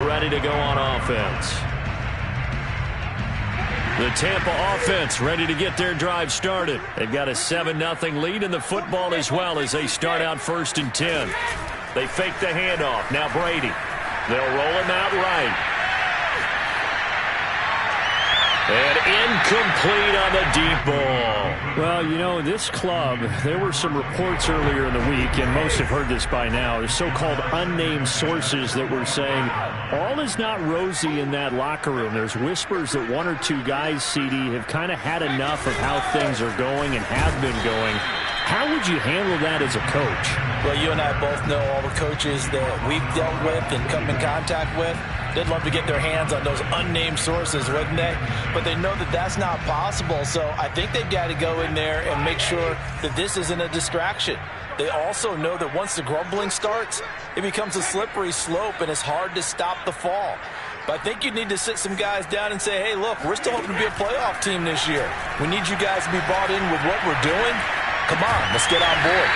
ready to go on offense. The Tampa offense ready to get their drive started. They've got a 7-0 lead in the football as well as they start out 1st and 10. They fake the handoff. Now Brady. They'll roll him out right. And incomplete on the deep ball. Well, you know, this club, there were some reports earlier in the week, and most have heard this by now. There's so-called unnamed sources that were saying all is not rosy in that locker room. There's whispers that 1 or 2 guys, CD, have kind of had enough of how things are going and have been going. How would you handle that as a coach? Well, you and I both know all the coaches that we've dealt with and come in contact with. They'd love to get their hands on those unnamed sources, wouldn't they? But they know that that's not possible, so I think they've got to go in there and make sure that this isn't a distraction. They also know that once the grumbling starts, it becomes a slippery slope, and it's hard to stop the fall. But I think you need to sit some guys down and say, hey, look, we're still hoping to be a playoff team this year. We need you guys to be bought in with what we're doing. Come on, let's get on board.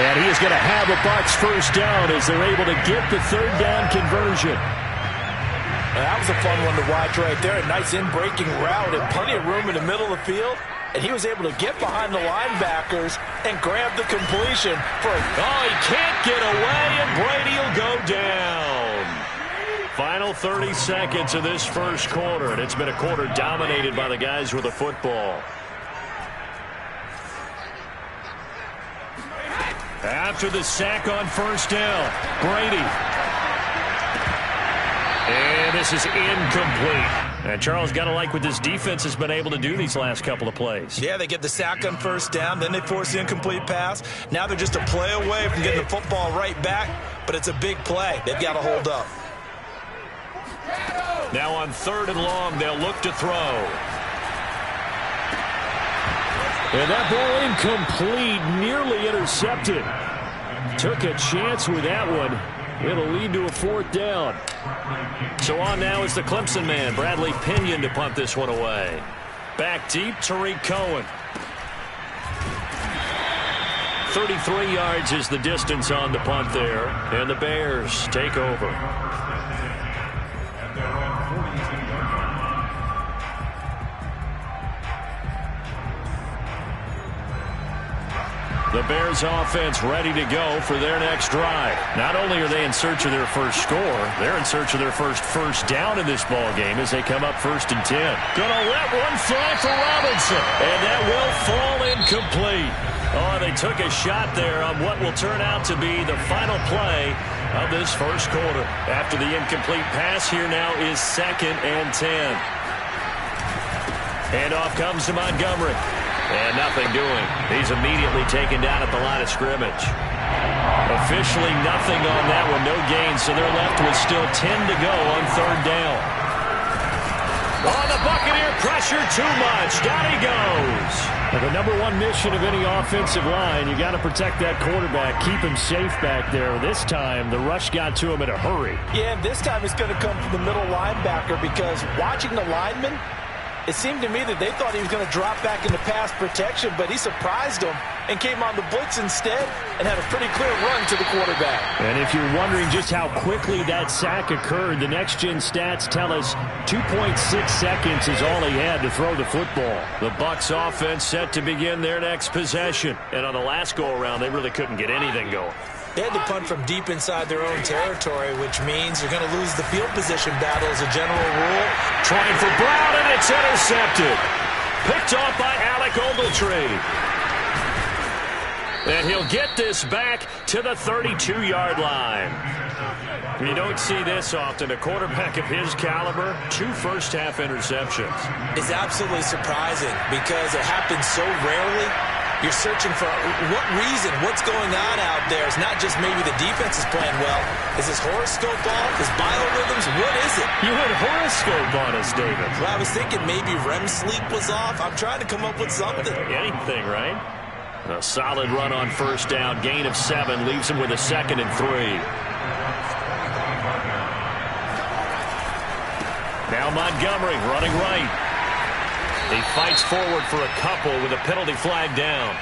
And he is going to have a Bucs first down as they're able to get the 3rd down conversion. That was a fun one to watch right there. A nice in-breaking route and plenty of room in the middle of the field. And he was able to get behind the linebackers and grab the completion for a... Oh, he can't get away, and Brady will go down. Final 30 seconds of this first quarter, and it's been a quarter dominated by the guys with the football. After the sack on 1st down, Brady. And this is incomplete. And Charles, got to like what this defense has been able to do these last couple of plays. Yeah, they get the sack on 1st down, then they force the incomplete pass. Now they're just a play away from getting the football right back, but it's a big play. They've got to hold up. Now on 3rd and long, they'll look to throw. And that ball incomplete, nearly intercepted. Took a chance with that one. It'll lead to a 4th down. So on now is the Clemson man, Bradley Pinion, to punt this one away. Back deep, Tariq Cohen. 33 yards is the distance on the punt there. And the Bears take over. The Bears offense ready to go for their next drive. Not only are they in search of their first score, they're in search of their first down in this ball game as they come up 1st and 10. Gonna let one fly for Robinson, and that will fall incomplete. Oh, they took a shot there on what will turn out to be the final play of this first quarter. After the incomplete pass, here now is 2nd and 10. Handoff comes to Montgomery. And nothing doing. He's immediately taken down at the line of scrimmage. Officially nothing on that one. No gain, so they're left with still 10 to go on 3rd down. On the Buccaneer, pressure too much. Down he goes. Well, the #1 mission of any offensive line, you got to protect that quarterback, keep him safe back there. This time, the rush got to him in a hurry. Yeah, and this time it's going to come from the middle linebacker because watching the lineman, it seemed to me that they thought he was going to drop back into pass protection, but he surprised them and came on the blitz instead and had a pretty clear run to the quarterback. And if you're wondering just how quickly that sack occurred, the next-gen stats tell us 2.6 seconds is all he had to throw the football. The Bucs offense set to begin their next possession. And on the last go-around, they really couldn't get anything going. They had to punt from deep inside their own territory, which means you're going to lose the field position battle as a general rule. Trying for Brown, and it's intercepted. Picked off by Alec Ogletree. And he'll get this back to the 32-yard line. You don't see this often. A quarterback of his caliber, 2 first-half interceptions. It's absolutely surprising because it happens so rarely. You're searching for what reason, what's going on out there. It's not just maybe the defense is playing well. Is his horoscope off? His biorhythms? What is it? You had horoscope on us, David. Well, I was thinking maybe REM sleep was off. I'm trying to come up with something. Anything, right? A solid run on 1st down. Gain of 7 leaves him with a 2nd and 3. Now Montgomery running right. He fights forward for a couple with a penalty flag down.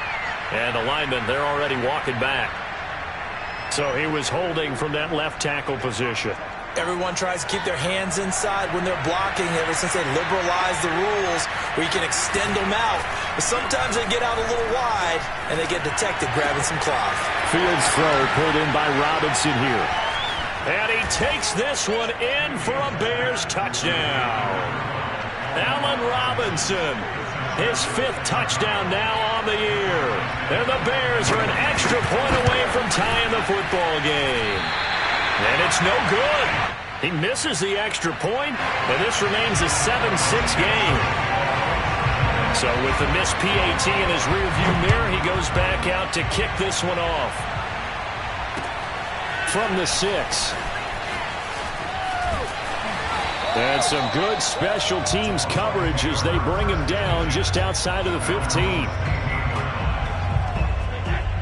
And the linemen, they're already walking back. So he was holding from that left tackle position. Everyone tries to keep their hands inside when they're blocking ever since they liberalized the rules where you can extend them out. But sometimes they get out a little wide, and they get detected grabbing some cloth. Fields throw pulled in by Robinson here. And he takes this one in for a Bears touchdown. Allen Robinson, his 5th touchdown now on the year. And the Bears are an extra point away from tying the football game. And it's no good. He misses the extra point, and this remains a 7-6 game. So with the missed PAT in his rearview mirror, he goes back out to kick this one off. From the 6. And some good special teams coverage as they bring him down just outside of the 15.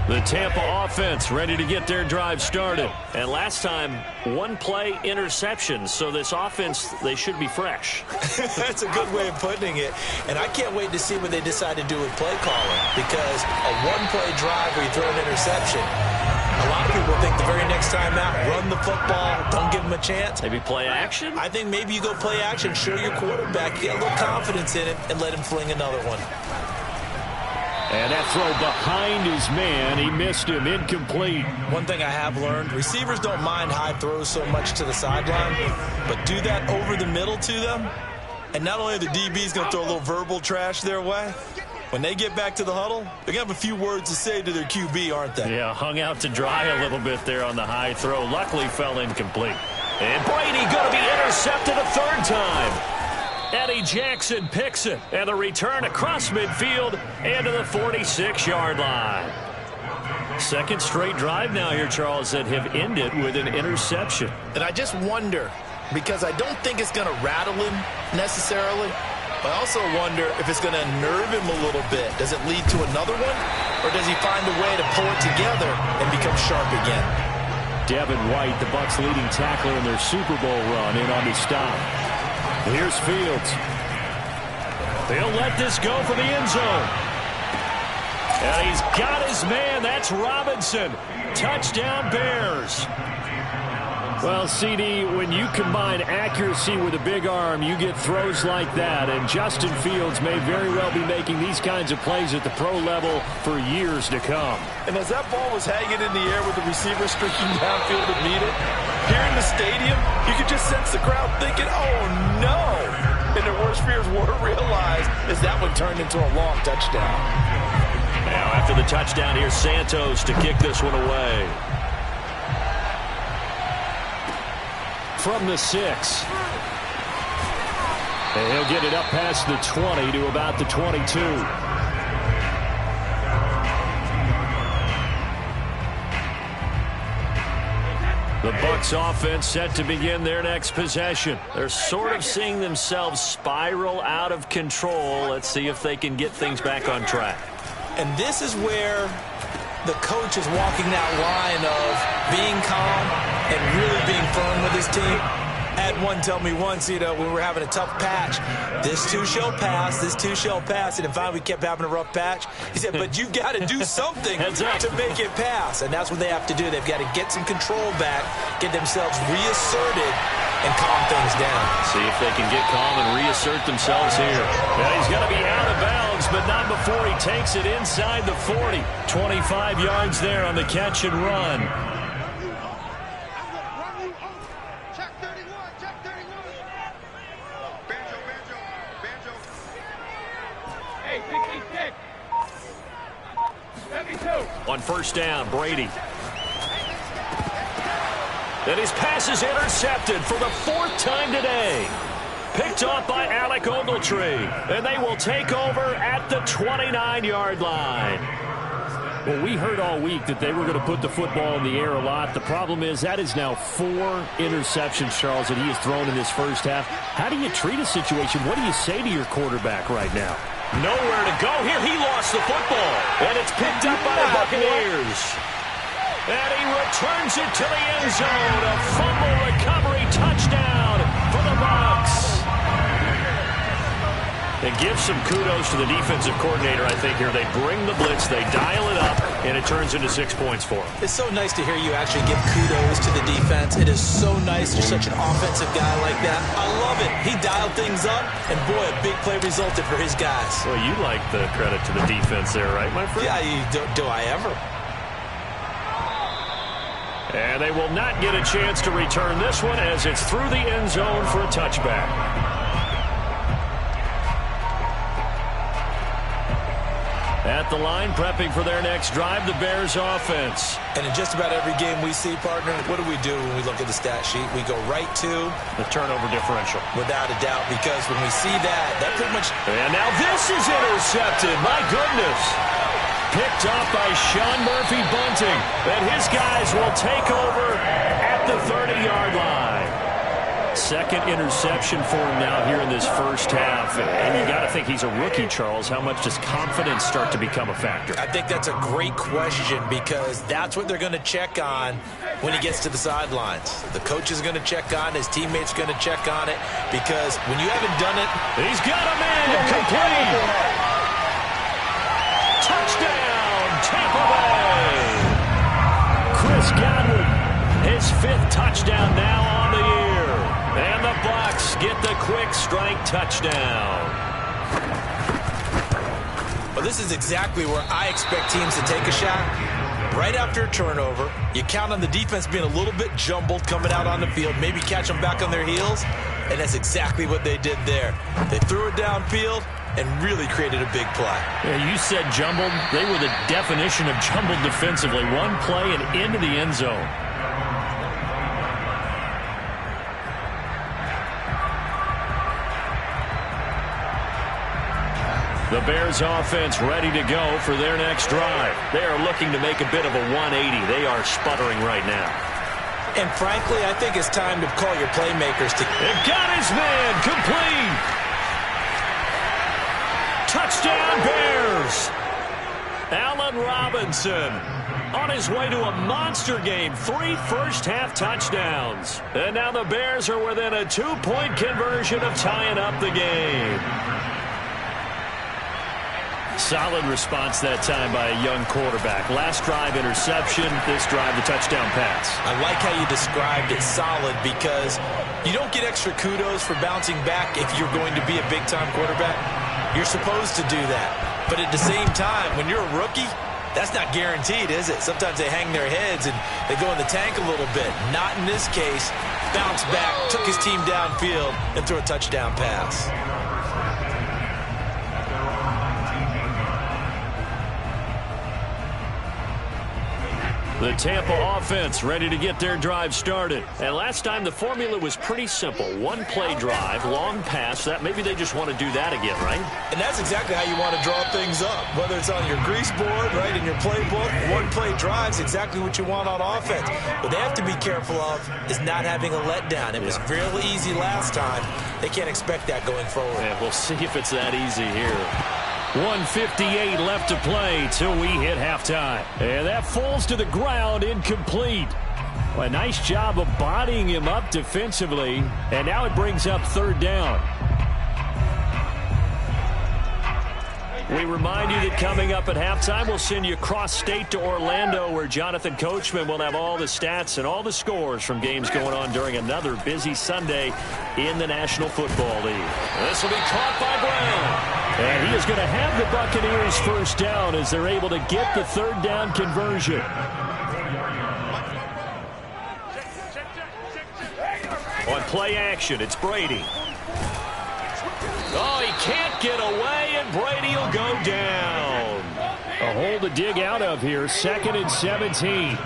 The Tampa offense ready to get their drive started. And last time, 1-play interception. So this offense, they should be fresh. That's a good way of putting it. And I can't wait to see what they decide to do with play calling. Because a 1-play drive where you throw an interception, a lot of people think the very next time out, run the football, don't give them a chance. Maybe play action? I think maybe you go play action, show your quarterback, get a little confidence in it, and let him fling another one. And that throw behind his man, he missed him, incomplete. One thing I have learned, receivers don't mind high throws so much to the sideline, but do that over the middle to them, and not only are the DBs going to throw a little verbal trash their way, when they get back to the huddle, they're going to have a few words to say to their QB, aren't they? Yeah, hung out to dry a little bit there on the high throw. Luckily fell incomplete. And Brady going to be intercepted a 3rd time. Eddie Jackson picks it, and the return across midfield and to the 46-yard line. 2nd straight drive now here, Charles, that have ended with an interception. And I just wonder, because I don't think it's going to rattle him necessarily, but I also wonder if it's going to unnerve him a little bit. Does it lead to another one, or does he find a way to pull it together and become sharp again? Devin White, the Bucs' leading tackler in their Super Bowl run, in on his stop. Here's Fields. They'll let this go for the end zone. And he's got his man. That's Robinson. Touchdown, Bears. Well, CD, when you combine accuracy with a big arm, you get throws like that. And Justin Fields may very well be making these kinds of plays at the pro level for years to come. And as that ball was hanging in the air with the receiver streaking downfield to meet it, here in the stadium, you could just sense the crowd thinking, oh, no. And their worst fears were realized as that one turned into a long touchdown. Now, after the touchdown, here's Santos to kick this one away. From the 6. And he'll get it up past the 20 to about the 22. The Bucs offense set to begin their next possession. They're sort of seeing themselves spiral out of control. Let's see if they can get things back on track. And this is where the coach is walking that line of being calm and really being firm with his team. I had one tell me once, when we were having a tough patch, this too shall pass, this too shall pass. And finally we kept having a rough patch. He said, but you got to do something to make it pass. And that's what they have to do. They've got to get some control back, get themselves reasserted, and calm things down. See if they can get calm and reassert themselves here. Well, he's going to be out of bounds, but not before he takes it inside the 40. 25 yards there on the catch and run. On 1st down, Brady. And his pass is intercepted for the 4th time today. Picked off by Alec Ogletree. And they will take over at the 29-yard line. Well, we heard all week that they were going to put the football in the air a lot. The problem is that is now 4 interceptions, Charles, that he has thrown in this first half. How do you treat a situation? What do you say to your quarterback right now? Nowhere to go here. He lost the football. And it's picked up by the Buccaneers. And he returns it to the end zone. A fumble recovery touchdown for the Bucs. And give some kudos to the defensive coordinator, I think, here. They bring the blitz, they dial it up, and it turns into 6 points for them. It's so nice to hear you actually give kudos to the defense. It is so nice you're such an offensive guy like that. I love it. He dialed things up, and boy, a big play resulted for his guys. Well, you like the credit to the defense there, right, my friend? Yeah, do I ever? And they will not get a chance to return this one as it's through the end zone for a touchback. At the line, prepping for their next drive, the Bears offense. And in just about every game we see, partner, what do we do when we look at the stat sheet? We go right to the turnover differential. Without a doubt, because when we see that pretty much... And now this is intercepted. My goodness. Picked up by Sean Murphy-Bunting. And his guys will take over at the 30-yard line. Second interception for him now here in this first half. And you got to think he's a rookie, Charles. How much does confidence start to become a factor? I think that's a great question because that's what they're going to check on when he gets to the sidelines. The coach is going to check on, his teammates going to check on it because when you haven't done it... He's got him in. Complete. Touchdown, Tampa Bay. Chris Godwin, his 5th touchdown now on the year. And the Bucs get the quick strike touchdown. Well, this is exactly where I expect teams to take a shot. Right after a turnover, you count on the defense being a little bit jumbled coming out on the field, maybe catch them back on their heels, and that's exactly what they did there. They threw it downfield and really created a big play. Yeah, you said jumbled. They were the definition of jumbled defensively. One play and into the end zone. The Bears offense ready to go for their next drive. They are looking to make a bit of a 180. They are sputtering right now. And frankly, I think it's time to call your playmakers to... They've got his man complete. Touchdown Bears. Allen Robinson on his way to a monster game. 3 first-half touchdowns. And now the Bears are within a 2-point conversion of tying up the game. Solid response that time by a young quarterback. Last drive, interception. This drive, the touchdown pass. I like how you described it solid because you don't get extra kudos for bouncing back if you're going to be a big-time quarterback. You're supposed to do that. But at the same time, when you're a rookie, that's not guaranteed, is it? Sometimes they hang their heads and they go in the tank a little bit. Not in this case. Bounced back, took his team downfield, and threw a touchdown pass. The Tampa offense ready to get their drive started. And last time the formula was pretty simple. One play drive, long pass. That maybe they just want to do that again, right? And that's exactly how you want to draw things up. Whether it's on your grease board, right, in your playbook, one play drive's exactly what you want on offense. What they have to be careful of is not having a letdown. It was really easy last time. They can't expect that going forward. Yeah, we'll see if it's that easy here. 1:58 left to play till we hit halftime. And that falls to the ground, incomplete. Well, a nice job of bodying him up defensively. And now it brings up 3rd down. We remind you that coming up at halftime, we'll send you cross-state to Orlando, where Jonathan Coachman will have all the stats and all the scores from games going on during another busy Sunday in the National Football League. This will be caught by Brown. And he is going to have the Buccaneers first down as they're able to get the 3rd down conversion. On play action, it's Brady. Oh, he can't get away, and Brady will go down. A hole to dig out of here, 2nd and 17.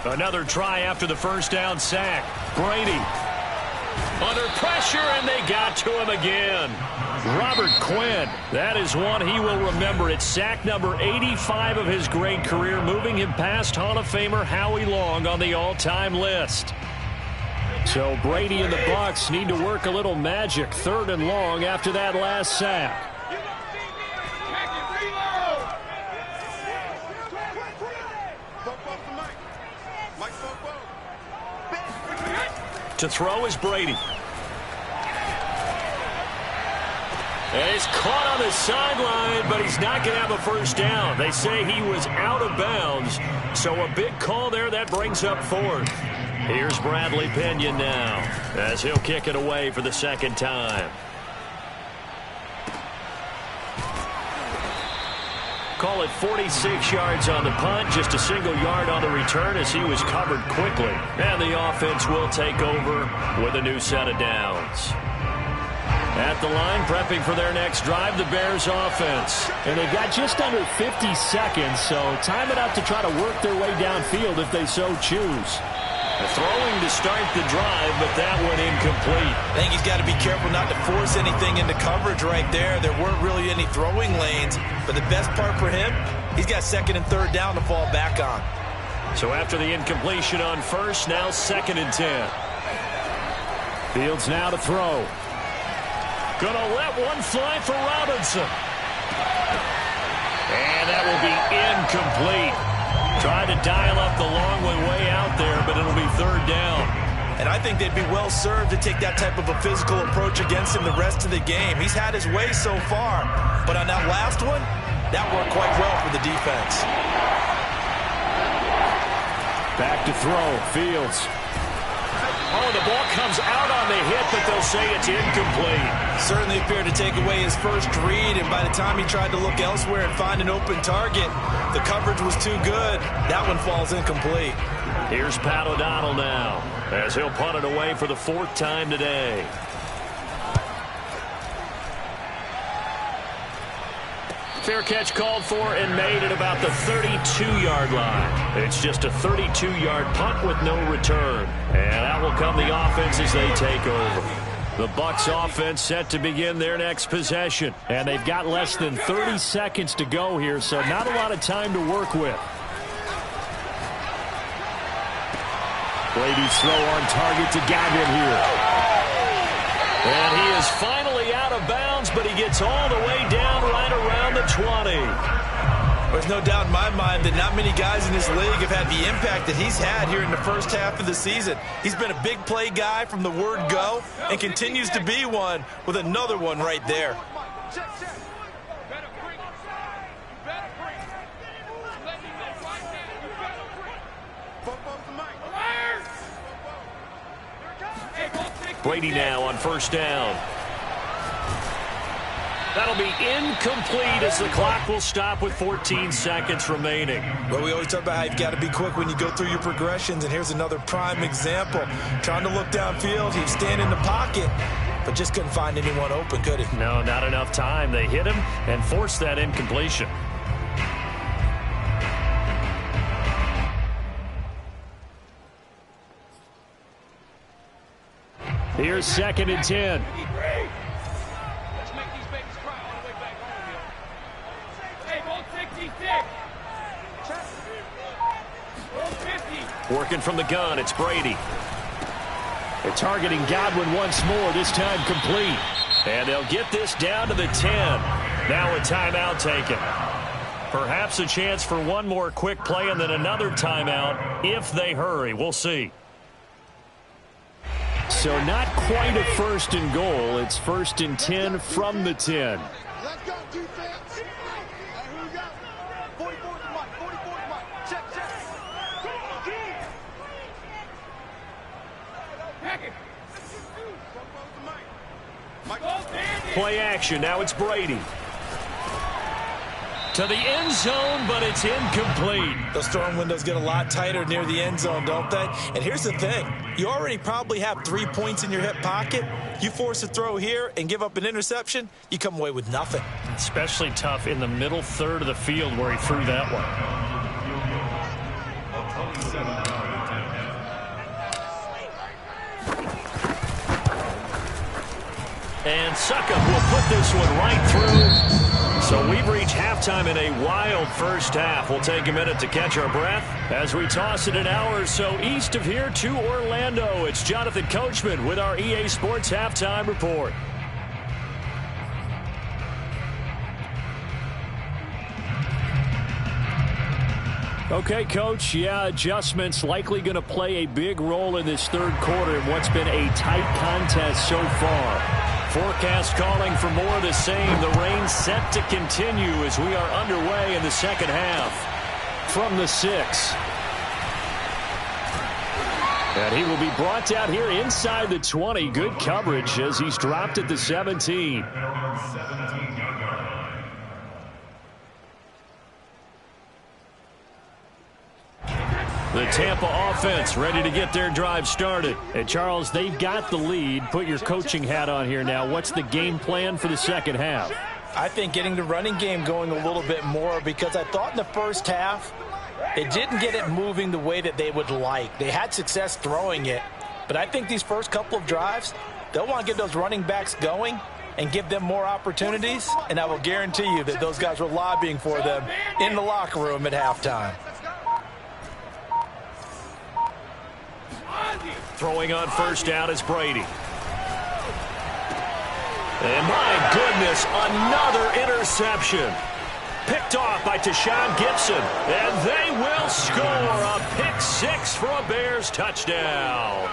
Another try after the first down sack. Brady under pressure, and they got to him again. Robert Quinn, that is one he will remember. It's sack number 85 of his great career, moving him past Hall of Famer Howie Long on the all-time list. So Brady and the Bucs need to work a little magic, 3rd and long after that last sack. To throw is Brady. And he's caught on the sideline, but he's not going to have a first down. They say he was out of bounds, so a big call there. That brings up fourth. Here's Bradley Pinion now as he'll kick it away for the second time. Call it 46 yards on the punt, just a single yard on the return as he was covered quickly. And the offense will take over with a new set of downs. At the line, prepping for their next drive, the Bears offense. And they've got just under 50 seconds, so time it up to try to work their way downfield if they so choose. Throwing to start the drive, but that one incomplete. I think he's got to be careful not to force anything into coverage right there. There weren't really any throwing lanes, but the best part for him, he's got second and third down to fall back on. So after the incompletion on first, now 2nd and 10. Fields now to throw. Gonna let one fly for Robinson. And that will be incomplete. Tried to dial up the long way out there, but it'll be third down. And I think they'd be well served to take that type of a physical approach against him the rest of the game. He's had his way so far, but on that last one, that worked quite well for the defense. Back to throw, Fields. Oh, the ball comes out on the hit, but they'll say it's incomplete. Certainly appeared to take away his first read, and by the time he tried to look elsewhere and find an open target, the coverage was too good. That one falls incomplete. Here's Pat O'Donnell now, as he'll punt it away for the 4th time today. Fair catch called for and made at about the 32-yard line. It's just a 32-yard punt with no return. And that will come the offense as they take over. The Bucs offense set to begin their next possession. And they've got less than 30 seconds to go here, so not a lot of time to work with. Brady's throw on target to Godwin here. And he is finally out of bounds, but he gets all the way down right around the 20. There's no doubt in my mind that not many guys in this league have had the impact that he's had here in the first half of the season. He's been a big play guy from the word go and continues to be one with another one right there. Brady now on first down. That'll be incomplete as the clock will stop with 14 seconds remaining. Well, we always talk about how you've got to be quick when you go through your progressions, and here's another prime example. Trying to look downfield, he was standing in the pocket, but just couldn't find anyone open, could he? No, not enough time. They hit him and forced that incompletion. Here's 2nd and 10. Working from the gun, it's Brady. They're targeting Godwin once more, this time complete. And they'll get this down to the 10. Now a timeout taken. Perhaps a chance for one more quick play and then another timeout if they hurry. We'll see. So not quite a 1st and goal. It's 1st and 10 from the 10. Let's go, defense. Here we go. 44 to Mike. 44 to Mike. Check. Play action. Now it's Brady. To the end zone, but it's incomplete. Those throwing windows get a lot tighter near the end zone, don't they? And here's the thing. You already probably have 3 points in your hip pocket. You force a throw here and give up an interception, you come away with nothing. Especially tough in the middle third of the field where he threw that one. And Suckup will put this one right through. So we've reached halftime in a wild first half. We'll take a minute to catch our breath as we toss it an hour or so east of here to Orlando. It's Jonathan Coachman with our EA Sports Halftime Report. Okay, Coach, yeah, adjustments likely going to play a big role in this third quarter in what's been a tight contest so far. Forecast calling for more of the same. The rain set to continue as we are underway in the second half. From the 6. And he will be brought down here inside the 20. Good coverage as he's dropped at the 17. The Tampa offense ready to get their drive started. And, Charles, they've got the lead. Put your coaching hat on here now. What's the game plan for the second half? I think getting the running game going a little bit more, because I thought in the first half they didn't get it moving the way that they would like. They had success throwing it, but I think these first couple of drives, they'll want to get those running backs going and give them more opportunities, and I will guarantee you that those guys were lobbying for them in the locker room at halftime. Throwing on first down is Brady. And my goodness, another interception. Picked off by Tashawn Gibson. And they will score a pick 6 for a Bears touchdown.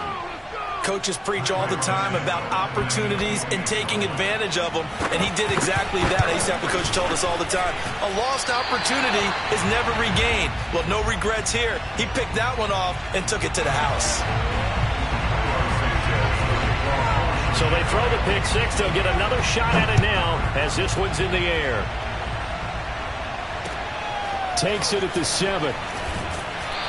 Coaches preach all the time about opportunities and taking advantage of them, and he did exactly that. I used to have a coach told us all the time, a lost opportunity is never regained. Well, no regrets here. He picked that one off and took it to the house. So they throw the pick 6. They'll get another shot at it now as this one's in the air. Takes it at the 7.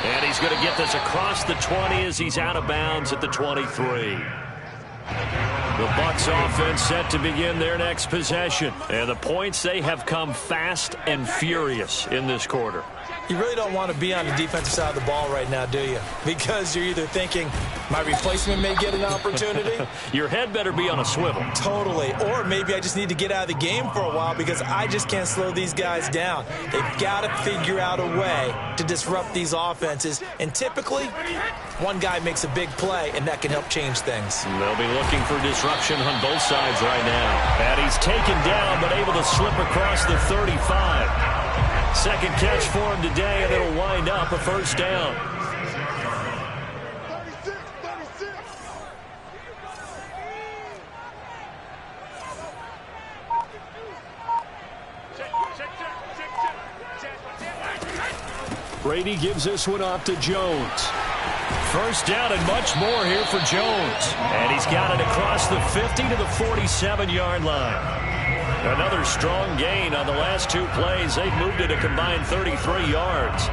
And he's going to get this across the 20 as he's out of bounds at the 23. The Bucs offense set to begin their next possession. And the points, they have come fast and furious in this quarter. You really don't want to be on the defensive side of the ball right now, do you? Because you're either thinking, my replacement may get an opportunity. Your head better be on a swivel. Totally. Or maybe I just need to get out of the game for a while because I just can't slow these guys down. They've got to figure out a way to disrupt these offenses. And typically, one guy makes a big play, and that can help change things. They'll be looking for disruption on both sides right now. And he's taken down, but able to slip across the 35. Second catch for him today, and it'll wind up a first down. 36. Brady gives this one off to Jones. First down and much more here for Jones. And he's got it across the 50 to the 47-yard line. Another strong gain on the last 2 plays. They've moved it a combined 33 yards.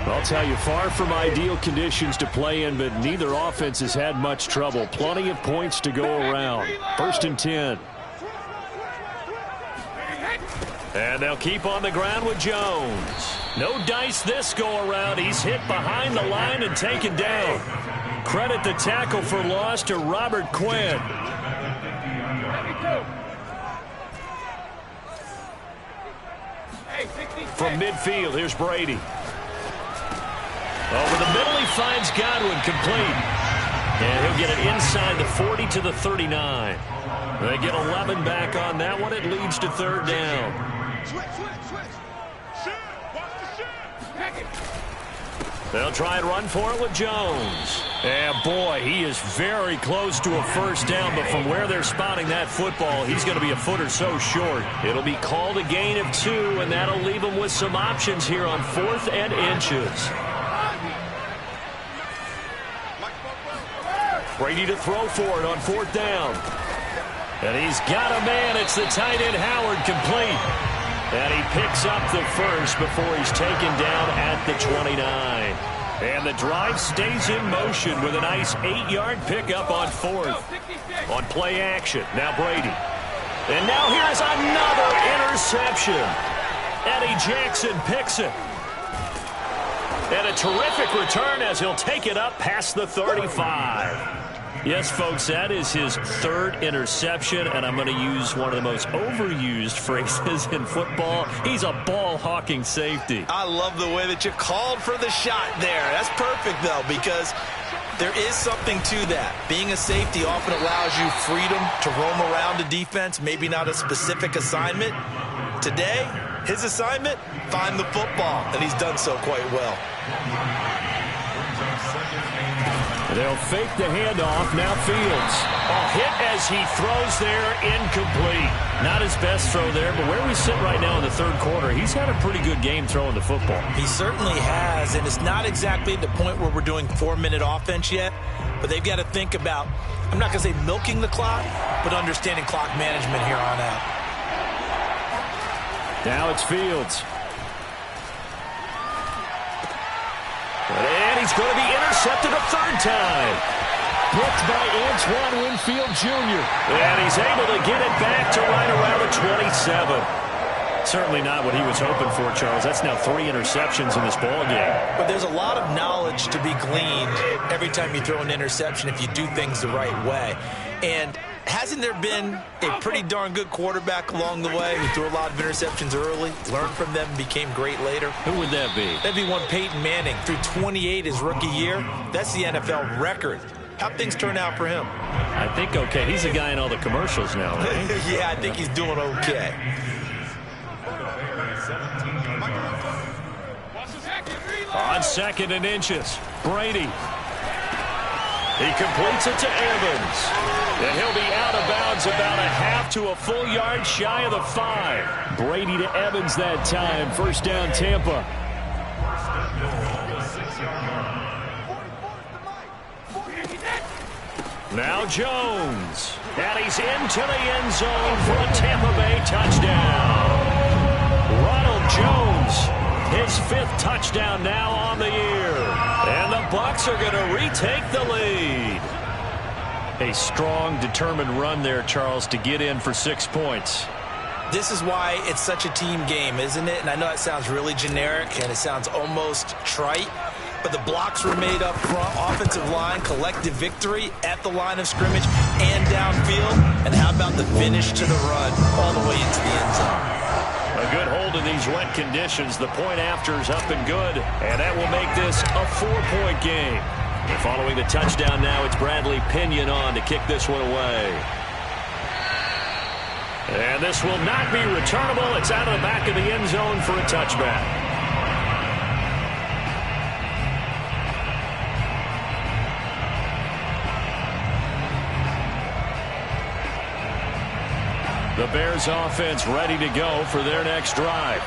I'll tell you, far from ideal conditions to play in, but neither offense has had much trouble. Plenty of points to go around. First and 10. And they'll keep on the ground with Jones. No dice this go-around. He's hit behind the line and taken down. Credit the tackle for loss to Robert Quinn. From midfield, here's Brady. Over the middle, he finds Godwin, complete. And he'll get it inside the 40 to the 39. They get 11 back on that one. It leads to third down. They'll try and run for it with Jones. And boy, he is very close to a first down, but from where they're spotting that football, he's going to be a foot or so short. It'll be called a gain of 2, and that'll leave him with some options here on 4th and inches. Brady to throw for it on 4th down. And he's got a man. It's the tight end Howard, complete. And he picks up the first before he's taken down at the 29. And the drive stays in motion with a nice 8-yard pickup on 4th. On play action, now Brady. And now here's another interception. Eddie Jackson picks it. And a terrific return as he'll take it up past the 35. Yes, folks, that is his 3rd interception, and I'm going to use one of the most overused phrases in football. He's a ball-hawking safety. I love the way that you called for the shot there. That's perfect, though, because There is something to that. Being a safety often allows you freedom to roam around the defense, maybe not a specific assignment. Today, his assignment, find the football, and he's done so quite well. They'll fake the handoff. Now Fields. A hit as he throws there, incomplete. Not his best throw there, but where we sit right now in the third quarter, he's had a pretty good game throwing the football. He certainly has, and it's not exactly at the point where we're doing 4-minute offense yet, but they've got to think about, I'm not going to say milking the clock, but understanding clock management here on out. Now it's Fields. And he's going to be intercepted a third time. Picked by Antoine Winfield Jr. And he's able to get it back to right around the 27. Certainly not what he was hoping for, Charles. That's now 3 interceptions in this ball game. But there's a lot of knowledge to be gleaned every time you throw an interception if you do things the right way. And hasn't there been a pretty darn good quarterback along the way who threw a lot of interceptions early, learned from them, became great later? Who would that be? That'd be one Peyton Manning. Threw 28 his rookie year. That's the NFL record. How'd things turn out for him? I think okay. He's the guy in all the commercials now, right? Yeah, I think he's doing okay. On 2nd and inches, Brady. He completes it to Evans. And he'll be out of bounds about a half to a full yard shy of the 5. Brady to Evans that time. First down, Tampa. Now Jones. And he's into the end zone for a Tampa Bay touchdown. Ronald Jones, his 5th touchdown now on the year. And the Bucs are going to retake the lead. A strong, determined run there, Charles, to get in for 6 points. This is why it's such a team game, isn't it? And I know it sounds really generic and it sounds almost trite, but the blocks were made up front, offensive line, collective victory at the line of scrimmage and downfield. And how about the finish to the run all the way into the end zone? A good hold in these wet conditions. The point after is up and good, and that will make this a 4-point game. And following the touchdown now, it's Bradley Pinion on to kick this one away. And this will not be returnable. It's out of the back of the end zone for a touchback. The Bears offense ready to go for their next drive.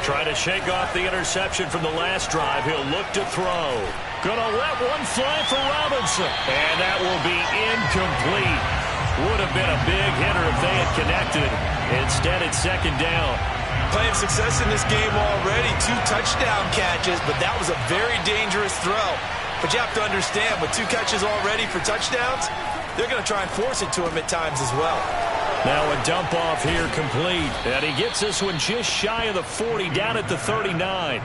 Trying to shake off the interception from the last drive. He'll look to throw. Gonna let one fly for Robinson. And that will be incomplete. Would have been a big hitter if they had connected. Instead, it's 2nd down. Playing success in this game already. 2 touchdown catches, but that was a very dangerous throw. But you have to understand, with 2 catches already for touchdowns, they're going to try and force it to him at times as well. Now a dump off here complete. And he gets this one just shy of the 40, down at the 39.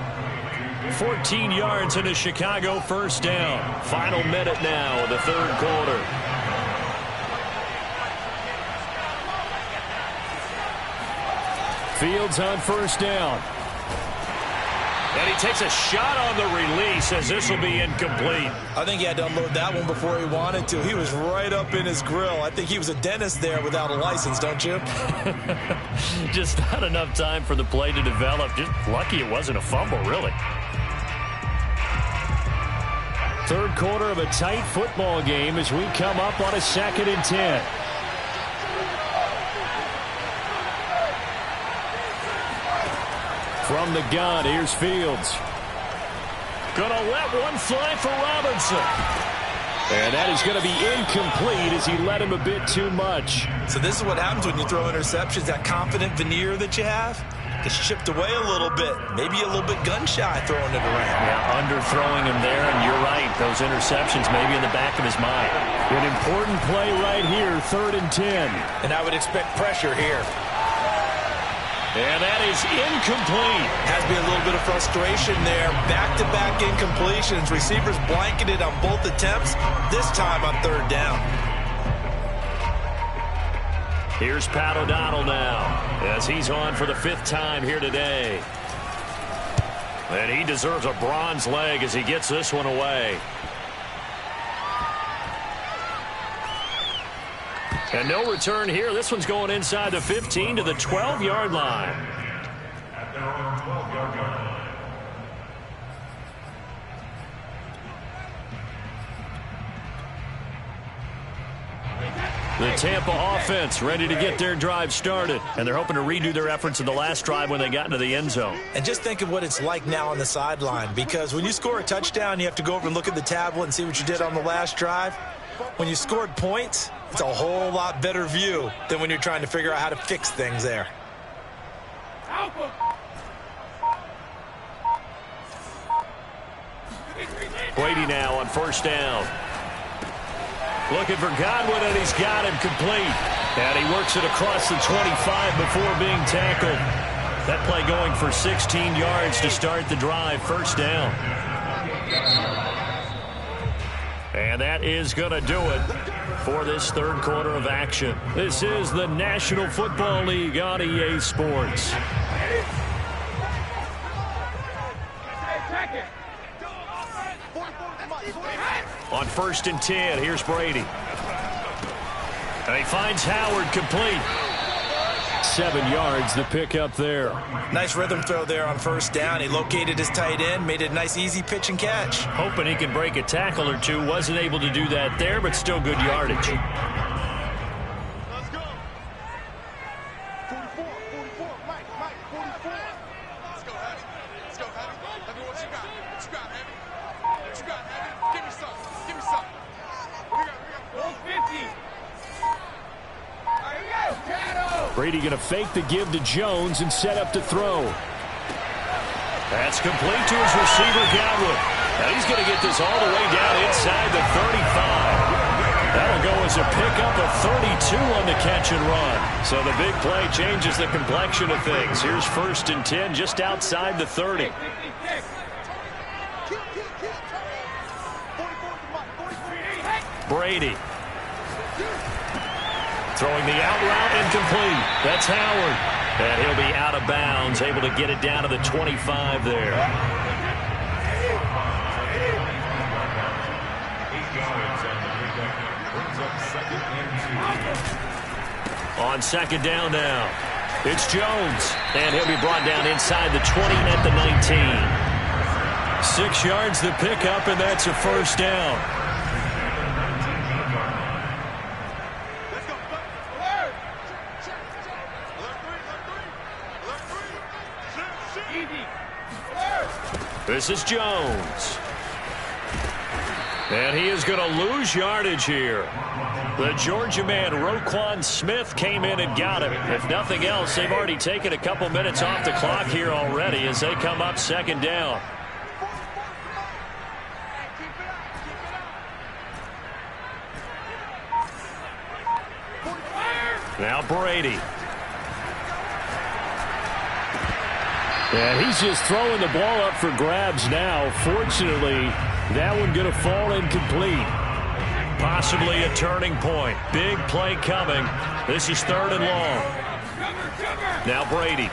14 yards in a Chicago first down. Final minute now of the third quarter. Fields on first down. And he takes a shot on the release as this will be incomplete. I think he had to unload that one before he wanted to. He was right up in his grill. I think he was a dentist there without a license, don't you? Just not enough time for the play to develop. Just lucky it wasn't a fumble, really. Third quarter of a tight football game as we come up on a 2nd and 10. From the gun, here's Fields. Gonna let one fly for Robinson. And that is going to be incomplete as he let him a bit too much. So this is what happens when you throw interceptions. That confident veneer that you have gets chipped away a little bit. Maybe a little bit gun-shy throwing it around. Yeah, underthrowing him there, and you're right. Those interceptions maybe in the back of his mind. An important play right here, 3rd and 10. And I would expect pressure here. And that is incomplete. Has to be a little bit of frustration there. Back-to-back incompletions. Receivers blanketed on both attempts, this time on 3rd down. Here's Pat O'Donnell now as he's on for the 5th time here today. And he deserves a bronze leg as he gets this one away. And no return here. This one's going inside the 15 to the 12-yard line. The Tampa offense ready to get their drive started. And they're hoping to redo their efforts in the last drive when they got into the end zone. And just think of what it's like now on the sideline, because when you score a touchdown, you have to go over and look at the tablet and see what you did on the last drive. When you scored points, it's a whole lot better view than when you're trying to figure out how to fix things there. Brady now on first down. Looking for Godwin, and he's got him complete. And he works it across the 25 before being tackled. That play going for 16 yards to start the drive. First down. And that is going to do it for this third quarter of action. This is the National Football League on EA Sports. On first and 10, here's Brady. And he finds Howard complete. 7 yards, the pickup there. Nice rhythm throw there on first down. He located his tight end, made it a nice easy pitch and catch. Hoping he can break a tackle or two. Wasn't able to do that there, but still good yardage. Let's go. 44, 44, Mike, 44. Let's go, Heavy. Let's go, Heavy. Heavy, what you got? What you got, Heavy? What you got, Heavy? Give me some. Give me some. What we got? 50. Brady going to fake the give to Jones and set up to throw. That's complete to his receiver, Godwin. Now he's going to get this all the way down inside the 35. That'll go as a pickup of 32 on the catch and run. So the big play changes the complexion of things. Here's first and 10 just outside the 30. Brady. Throwing the out route incomplete. That's Howard. And he'll be out of bounds, able to get it down to the 25 there. On second down now, it's Jones. And he'll be brought down inside the 20 at the 19. 6 yards the pickup, and that's a first down. This is Jones. And he is going to lose yardage here. The Georgia man, Roquan Smith, came in and got him. If nothing else, they've already taken a couple minutes off the clock here already as they come up second down. Now Brady. And he's just throwing the ball up for grabs now. Fortunately, that one going to fall incomplete. Possibly a turning point. Big play coming. This is third and long. Now Brady.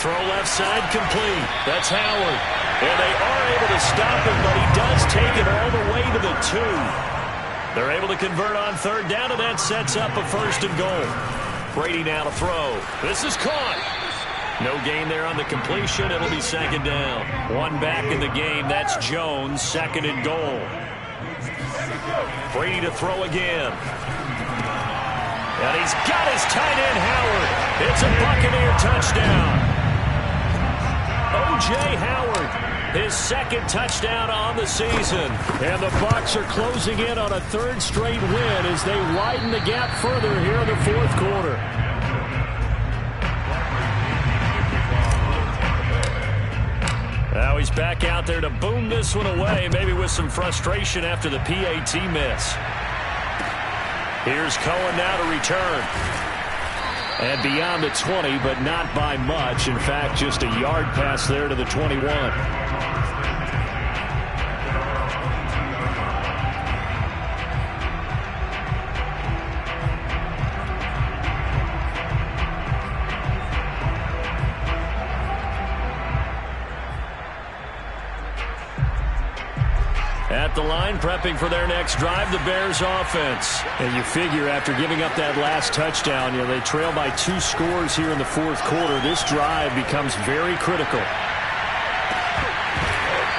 Throw left side complete. That's Howard. And they are able to stop him, but he does take it all the way to the 2. They're able to convert on third down, and that sets up a first and goal. Brady now to throw. This is caught. No gain there on the completion. It'll be second down. One back in the game. That's Jones, second and goal. Brady to throw again. And he's got his tight end, Howard. It's a Buccaneer touchdown. O.J. Howard, his second touchdown on the season. And the Bucs are closing in on a third straight win as they widen the gap further here in the fourth quarter. Now he's back out there to boom this one away, maybe with some frustration after the PAT miss. Here's Cohen now to return. And beyond the 20, but not by much. In fact, just a yard pass there to the 21. At the line, prepping for their next drive, the Bears offense. And you figure after giving up that last touchdown, they trail by 2 scores here in the fourth quarter. This drive becomes very critical.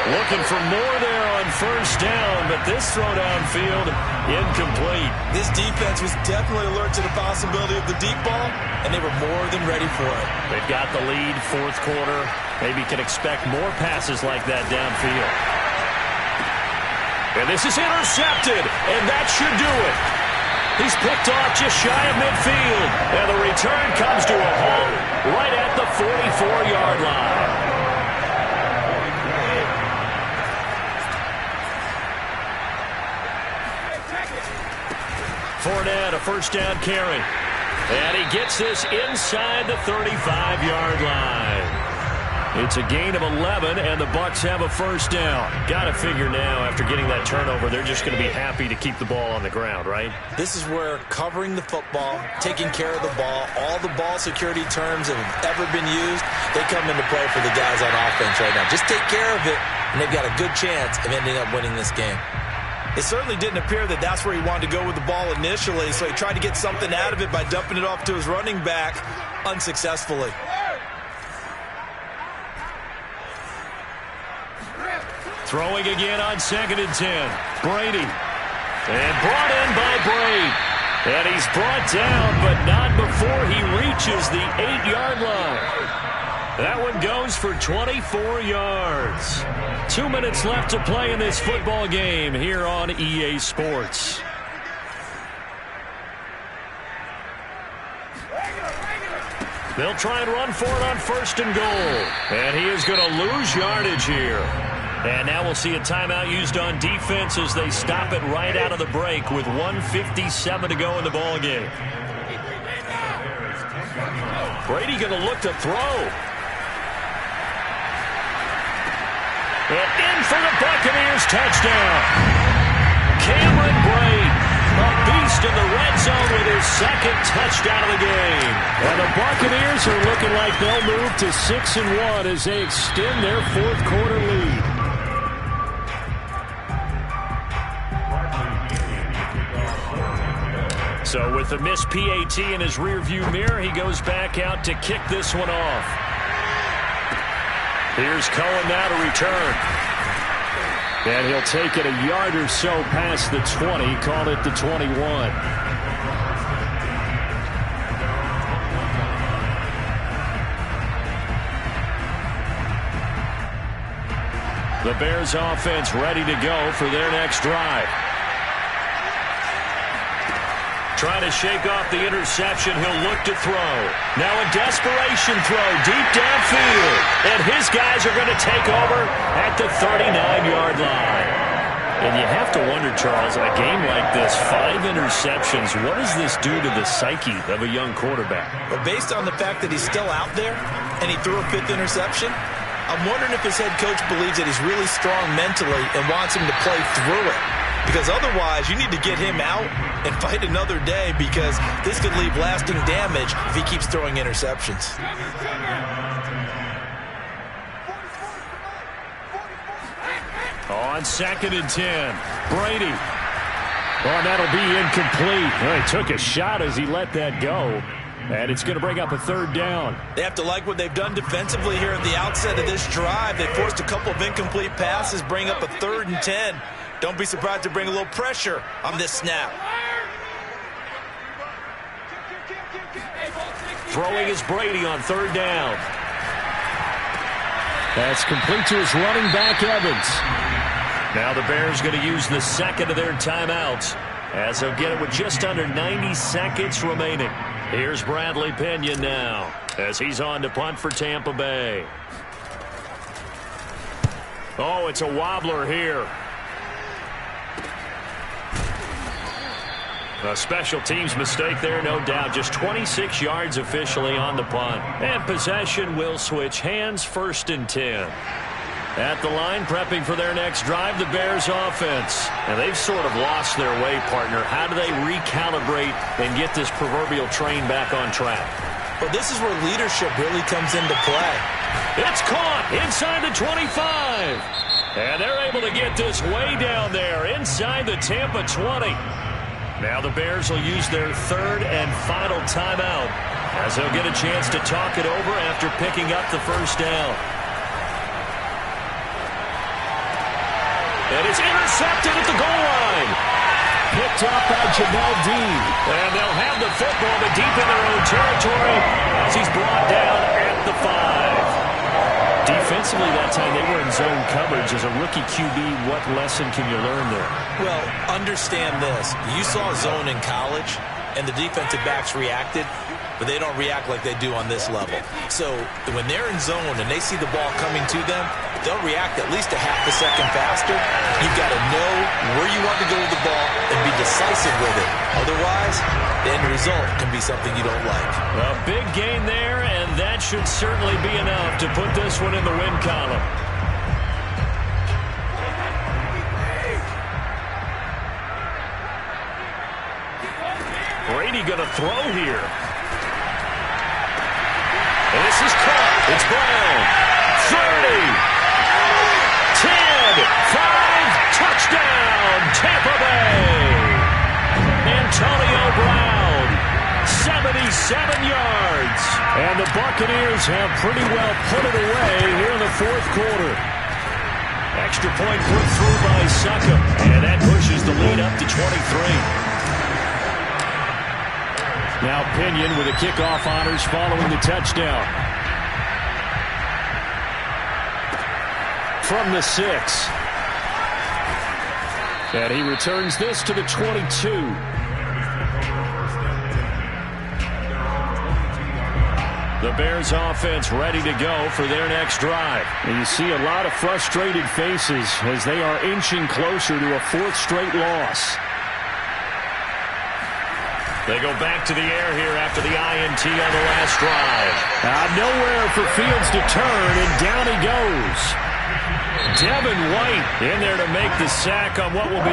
Looking for more there on first down, but this throw downfield incomplete. This defense was definitely alert to the possibility of the deep ball, and they were more than ready for it. They've got the lead, fourth quarter. Maybe can expect more passes like that downfield. And this is intercepted, and that should do it. He's picked off just shy of midfield, and the return comes to a halt right at the 44-yard line. Fournette, a first down carry. And he gets this inside the 35-yard line. It's a gain of 11, and the Bucs have a first down. Got to figure now, after getting that turnover, they're just going to be happy to keep the ball on the ground, right? This is where covering the football, taking care of the ball, all the ball security terms that have ever been used, they come into play for the guys on offense right now. Just take care of it, and they've got a good chance of ending up winning this game. It certainly didn't appear that that's where he wanted to go with the ball initially, so he tried to get something out of it by dumping it off to his running back unsuccessfully. Throwing again on 2nd and 10. Brady. And brought in by Braid. And he's brought down, but not before he reaches the 8-yard line. That one goes for 24 yards. 2 minutes left to play in this football game here on EA Sports. They'll try and run for it on 1st and goal. And he is going to lose yardage here. And now we'll see a timeout used on defense as they stop it right out of the break with 1:57 to go in the ball game. Brady going to look to throw. And in for the Buccaneers touchdown. Cameron Brate, a beast in the red zone with his 2nd touchdown of the game. And the Buccaneers are looking like they'll move to 6-1 as they extend their fourth quarter lead. So with the missed PAT in his rearview mirror, he goes back out to kick this one off. Here's Cohen now to return. And he'll take it a yard or so past the 20, call it the 21. The Bears offense ready to go for their next drive. Trying to shake off the interception, he'll look to throw. Now a desperation throw deep downfield. And his guys are going to take over at the 39-yard line. And you have to wonder, Charles, in a game like this, 5 interceptions, what does this do to the psyche of a young quarterback? Well, based on the fact that he's still out there and he threw a 5th interception, I'm wondering if his head coach believes that he's really strong mentally and wants him to play through it. Because otherwise, you need to get him out and fight another day, because this could leave lasting damage if he keeps throwing interceptions. On 2nd and 10, Brady. Oh, and that'll be incomplete. Well, he took a shot as he let that go. And it's going to bring up a 3rd down. They have to like what they've done defensively here at the outset of this drive. They forced a couple of incomplete passes, bring up a 3rd and 10. Don't be surprised to bring a little pressure on this snap. Throwing is Brady on 3rd down. That's complete to his running back, Evans. Now the Bears going to use the 2nd of their timeouts, as they'll get it with just under 90 seconds remaining. Here's Bradley Pinion now, as he's on to punt for Tampa Bay. Oh, it's a wobbler here. A special teams mistake there, no doubt. Just 26 yards officially on the punt. And possession will switch hands, 1st and 10. At the line, prepping for their next drive, the Bears offense. And they've sort of lost their way, partner. How do they recalibrate and get this proverbial train back on track? Well, this is where leadership really comes into play. It's caught inside the 25. And they're able to get this way down there inside the Tampa 20. Now the Bears will use their third and final timeout as they'll get a chance to talk it over after picking up the first down. And it's intercepted at the goal line. Picked up by Jamel Dean. And they'll have the football but deep in their own territory as he's brought down at the 5. Defensively that time they were in zone coverage. As a rookie QB, what lesson can you learn there? Well, understand this. You saw zone in college, and the defensive backs reacted, but they don't react like they do on this level. So when they're in zone and they see the ball coming to them, they'll react at least a half a second faster. You've got to know where you want to go with the ball and be decisive with it. Otherwise, the end result can be something you don't like. A big gain there, and that should certainly be enough to put this one in the win column. Brady going to throw here. And this is caught. It's Brown. 30. 10. 5. Touchdown. Tampa Bay. Antonio Brown. 77 yards. And the Buccaneers have pretty well put it away here in the fourth quarter. Extra point put through by Suckham. And that pushes the lead up to 23. Now Pinion with the kickoff honors following the touchdown. From the 6. And he returns this to the 22. The Bears offense ready to go for their next drive. And you see a lot of frustrated faces as they are inching closer to a fourth straight loss. They go back to the air here after the INT on the last drive. Nowhere for Fields to turn, and down he goes. Devin White in there to make the sack on what will be